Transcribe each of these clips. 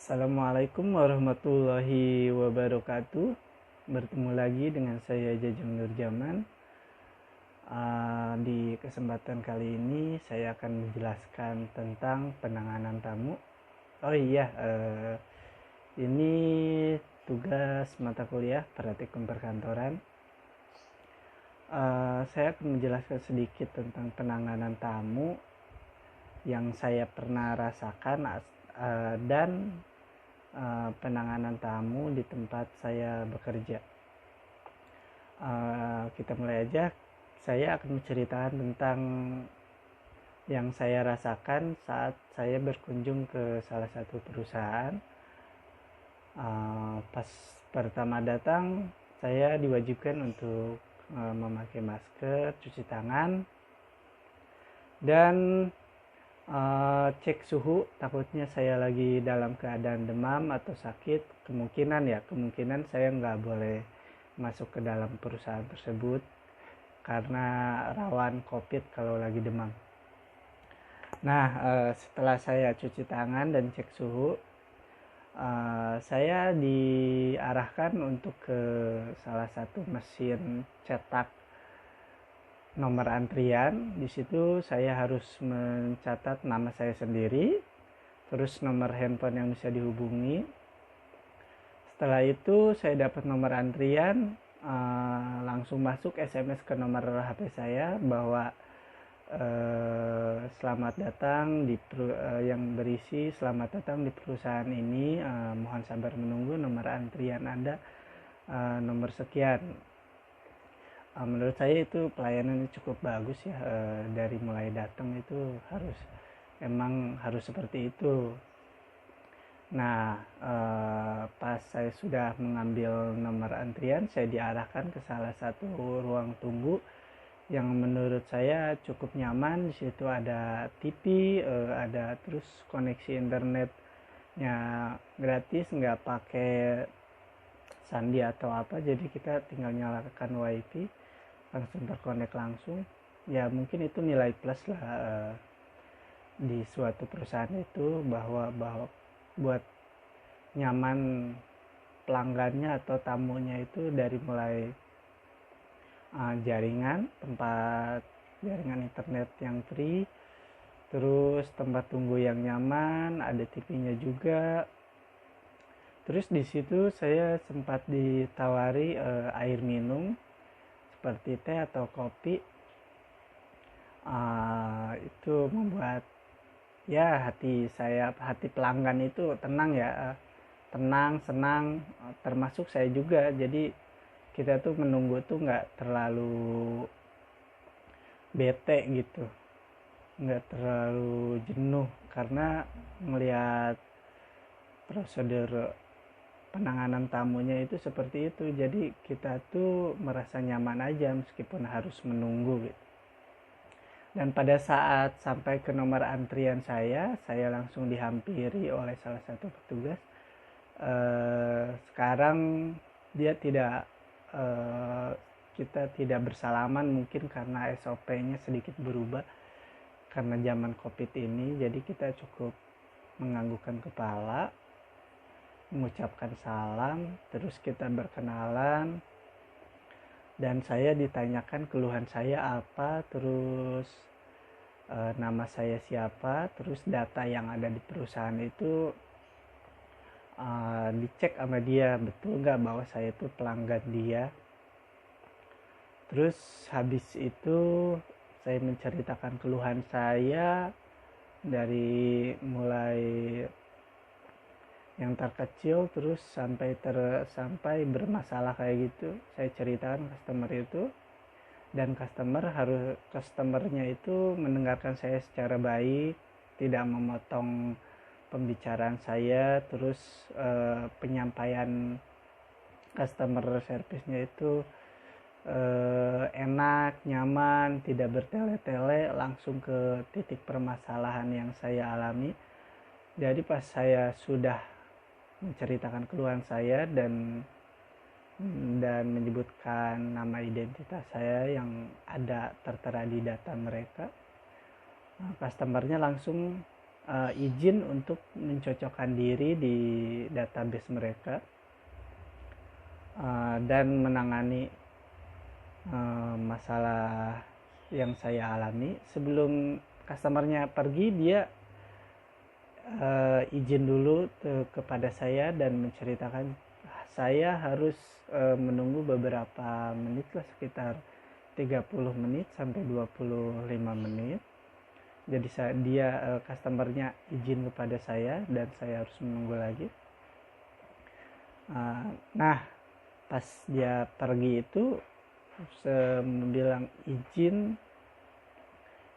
Assalamualaikum warahmatullahi wabarakatuh. Bertemu lagi dengan saya Jajang Nurjaman. Di kesempatan kali ini saya akan menjelaskan tentang penanganan tamu. Oh iya, ini tugas mata kuliah praktikum perkantoran. Saya akan menjelaskan sedikit tentang penanganan tamu yang saya pernah rasakan dan penanganan tamu di tempat saya bekerja. Kita mulai aja. Saya akan menceritakan tentang yang saya rasakan saat saya berkunjung ke salah satu perusahaan. Pas pertama datang, saya diwajibkan untuk memakai masker, cuci tangan, dan cek suhu. Takutnya saya lagi dalam keadaan demam atau sakit, kemungkinan saya nggak boleh masuk ke dalam perusahaan tersebut karena rawan COVID kalau lagi demam. Nah, setelah saya cuci tangan dan cek suhu, saya diarahkan untuk ke salah satu mesin cetak nomor antrian. Di situ saya harus mencatat nama saya sendiri, terus nomor handphone yang bisa dihubungi. Setelah itu saya dapat nomor antrian, langsung masuk SMS ke nomor HP saya bahwa selamat datang yang berisi selamat datang di perusahaan ini, mohon sabar menunggu, nomor antrian Anda nomor sekian. Menurut saya itu pelayanan cukup bagus ya. Dari mulai datang itu harus seperti itu. Nah, pas saya sudah mengambil nomor antrian, saya diarahkan ke salah satu ruang tunggu yang menurut saya cukup nyaman. Di situ ada TV, ada terus koneksi internetnya gratis, nggak pakai sandi atau apa, jadi kita tinggal nyalakan wifi langsung terkonek langsung. Ya mungkin itu nilai plus lah di suatu perusahaan itu, bahwa buat nyaman pelanggannya atau tamunya itu, dari mulai jaringan internet yang free, terus tempat tunggu yang nyaman, ada TV-nya juga. Terus di situ saya sempat ditawari air minum seperti teh atau kopi. Itu membuat ya hati pelanggan itu tenang ya, tenang, senang, termasuk saya juga. Jadi kita tuh menunggu tuh nggak terlalu bete gitu, nggak terlalu jenuh, karena melihat prosedur penanganan tamunya itu seperti itu. Jadi kita tuh merasa nyaman aja meskipun harus menunggu gitu. Dan pada saat sampai ke nomor antrian saya langsung dihampiri oleh salah satu petugas. Sekarang dia kita tidak bersalaman, mungkin karena SOP-nya sedikit berubah karena zaman COVID ini. Jadi kita cukup menganggukkan kepala, mengucapkan salam, terus kita berkenalan, dan saya ditanyakan keluhan saya apa, terus nama saya siapa, terus data yang ada di perusahaan itu dicek sama dia, betul nggak bahwa saya itu pelanggan dia. Terus habis itu saya menceritakan keluhan saya dari mulai yang terkecil terus sampai bermasalah kayak gitu. Saya ceritakan customer itu, dan customernya itu mendengarkan saya secara baik, tidak memotong pembicaraan saya. Terus penyampaian customer service-nya itu enak, nyaman, tidak bertele-tele, langsung ke titik permasalahan yang saya alami. Jadi pas saya sudah menceritakan keluhan saya dan menyebutkan nama identitas saya yang ada tertera di data mereka, customernya langsung izin untuk mencocokkan diri di database mereka dan menangani masalah yang saya alami. Sebelum customernya pergi, dia izin dulu kepada saya dan menceritakan saya harus menunggu beberapa menit lah, sekitar 30 menit sampai 25 menit. Jadi dia customernya izin kepada saya dan saya harus menunggu lagi. Nah, pas dia pergi itu bilang izin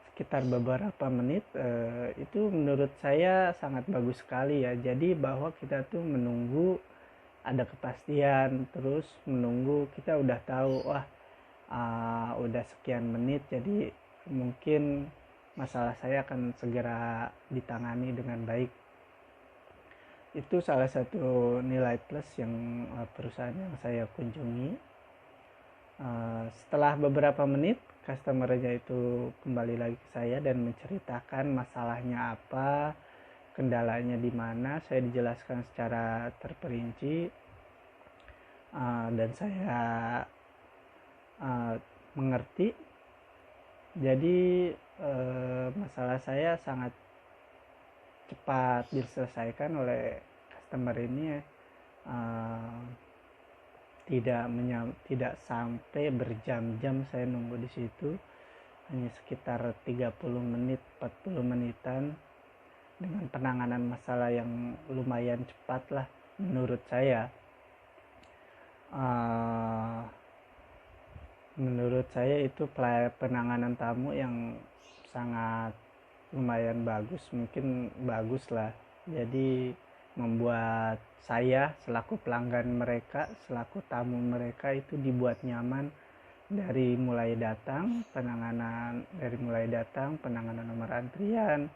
sekitar beberapa menit, itu menurut saya sangat bagus sekali ya. Jadi bahwa kita tuh menunggu ada kepastian, terus menunggu kita udah tahu udah sekian menit, jadi mungkin masalah saya akan segera ditangani dengan baik. Itu salah satu nilai plus yang perusahaan yang saya kunjungi. Setelah beberapa menit, customer-nya itu kembali lagi ke saya dan menceritakan masalahnya apa, kendalanya di mana. Saya dijelaskan secara terperinci dan saya mengerti. Jadi masalah saya sangat cepat diselesaikan oleh customer ini. Tidak sampai berjam-jam saya nunggu di situ, hanya sekitar 30 menit 40 menitan dengan penanganan masalah yang lumayan cepat lah menurut saya. Menurut saya itu penanganan tamu yang sangat lumayan bagus, mungkin bagus lah. Jadi membuat saya selaku pelanggan mereka, selaku tamu mereka itu dibuat nyaman dari mulai datang, penanganan nomor antrian,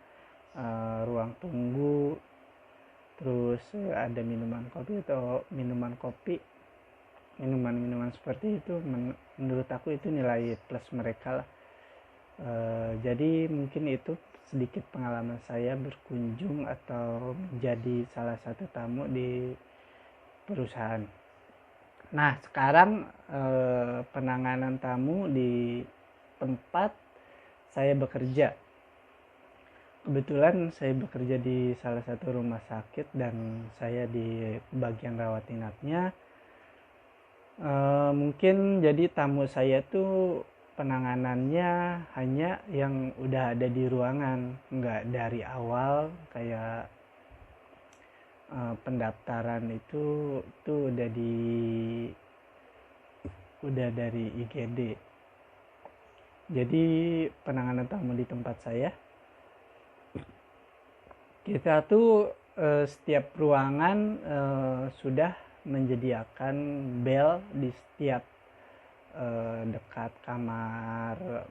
ruang tunggu, terus ada minuman seperti itu. Menurut aku itu nilai plus mereka lah. Jadi mungkin itu sedikit pengalaman saya berkunjung atau menjadi salah satu tamu di perusahaan. Nah, sekarang penanganan tamu di tempat saya bekerja. Kebetulan saya bekerja di salah satu rumah sakit dan saya di bagian rawat inapnya. Mungkin jadi tamu saya tuh penanganannya hanya yang udah ada di ruangan, nggak dari awal kayak pendaftaran itu udah dari IGD. Jadi penanganan tamu di tempat saya, kita tuh setiap ruangan sudah menyediakan bel di setiap dekat kamar,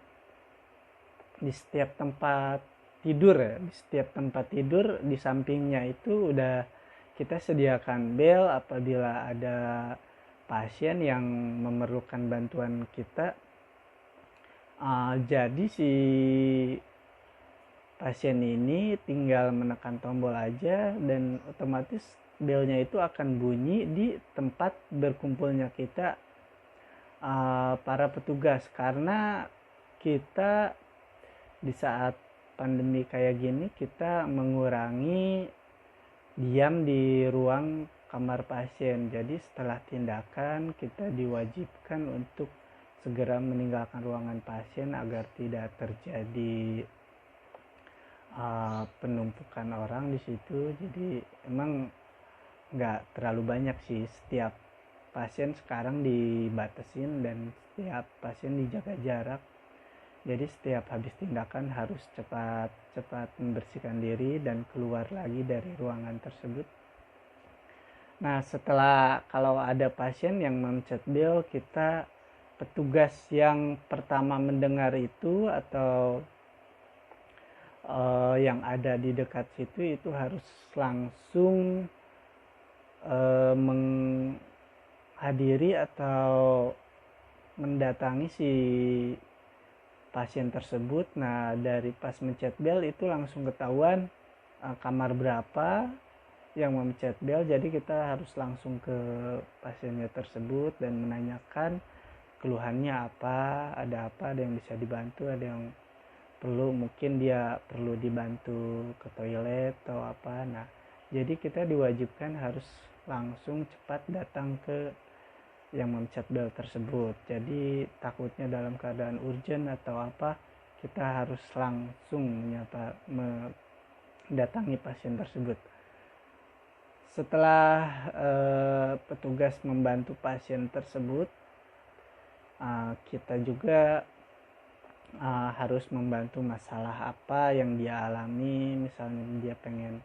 di setiap tempat tidur ya, di setiap tempat tidur di sampingnya itu udah kita sediakan bel apabila ada pasien yang memerlukan bantuan kita. Jadi si pasien ini tinggal menekan tombol aja dan otomatis belnya itu akan bunyi di tempat berkumpulnya kita, para petugas. Karena kita di saat pandemi kayak gini, kita mengurangi diam di ruang kamar pasien. Jadi setelah tindakan kita diwajibkan untuk segera meninggalkan ruangan pasien agar tidak terjadi penumpukan orang di situ. Jadi emang nggak terlalu banyak sih, setiap pasien sekarang dibatasin dan setiap pasien dijaga jarak. Jadi setiap habis tindakan harus cepat membersihkan diri dan keluar lagi dari ruangan tersebut. Nah, setelah kalau ada pasien yang mencet bel, kita petugas yang pertama mendengar itu atau yang ada di dekat situ itu harus langsung menghadiri atau mendatangi si pasien tersebut. Nah, dari pas mencet bel itu langsung ketahuan kamar berapa yang memencet bel, jadi kita harus langsung ke pasiennya tersebut dan menanyakan keluhannya apa, ada yang bisa dibantu, ada yang mungkin dia perlu dibantu ke toilet atau apa. Nah, jadi kita diwajibkan harus langsung cepat datang ke yang memencet bel tersebut. Jadi takutnya dalam keadaan urgent atau apa, kita harus langsung mendatangi pasien tersebut. Setelah petugas membantu pasien tersebut, kita juga harus membantu masalah apa yang dia alami. Misalnya dia pengen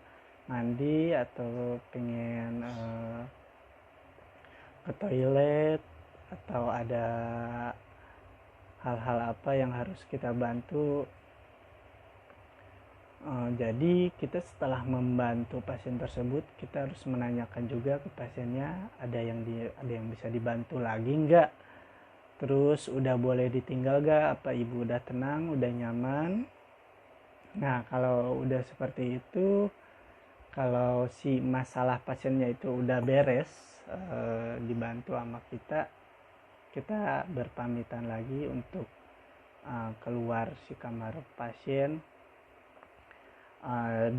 mandi atau pengen ke toilet, atau ada hal-hal apa yang harus kita bantu. Jadi kita setelah membantu pasien tersebut, kita harus menanyakan juga ke pasiennya ada yang bisa dibantu lagi enggak, terus udah boleh ditinggal gak, apa ibu udah tenang, udah nyaman. Nah, kalau udah seperti itu, kalau si masalah pasiennya itu udah beres, dibantu sama kita berpamitan lagi untuk keluar si kamar pasien,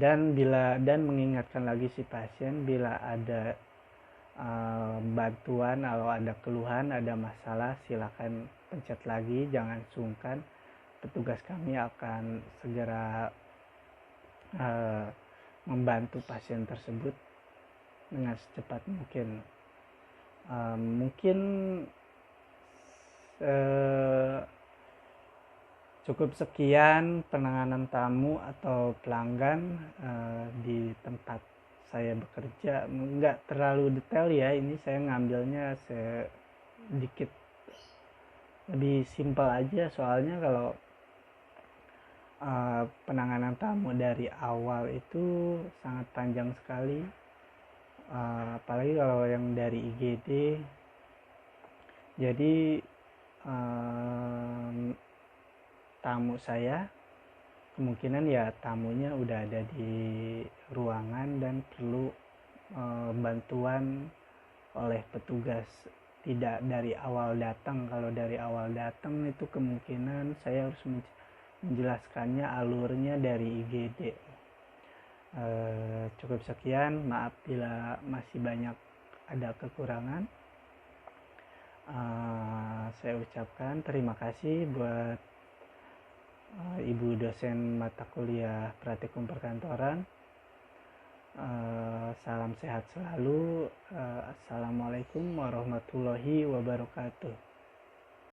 dan mengingatkan lagi si pasien bila ada bantuan, kalau ada keluhan, ada masalah, silakan pencet lagi, jangan sungkan. Petugas kami akan segera membantu pasien tersebut dengan secepat mungkin. Mungkin cukup sekian penanganan tamu atau pelanggan di tempat saya bekerja. Nggak terlalu detail ya, ini saya ngambilnya sedikit lebih simpel aja, soalnya kalau penanganan tamu dari awal itu sangat panjang sekali, apalagi kalau yang dari IGD. Jadi tamu saya kemungkinan ya tamunya udah ada di ruangan dan perlu bantuan oleh petugas, tidak dari awal datang. Kalau dari awal datang itu kemungkinan saya harus menjelaskannya alurnya dari IGD. Cukup sekian, maaf bila masih banyak ada kekurangan. Saya ucapkan terima kasih buat Ibu dosen mata kuliah praktikum perkantoran. Salam sehat selalu. Assalamualaikum warahmatullahi wabarakatuh.